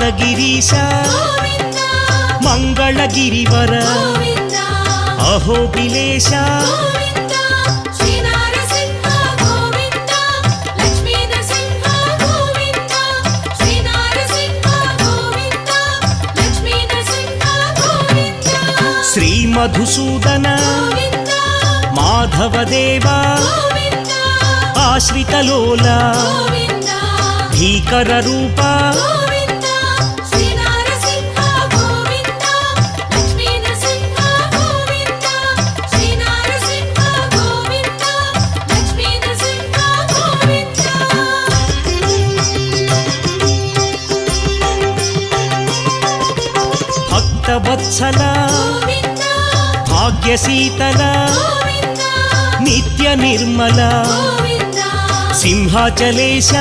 ನಾದಗಿರೀಶ ಮಂಗಳಗಿರಿವರ ಅಹೋಬಿಲೇಶ ಶ್ರೀ ಮಧುಸೂದನ ಮಾಧವದೇವ ಆಶ್ರಿತಲೋಲ ಭೀಕರ ರೂಪ ಭಕ್ತವತ್ಸಲ ಭಾಗ್ಯಶೀತಲ ನಿತ್ಯ ನಿರ್ಮಲ ಸಿಂಹಾಚಲೇಶ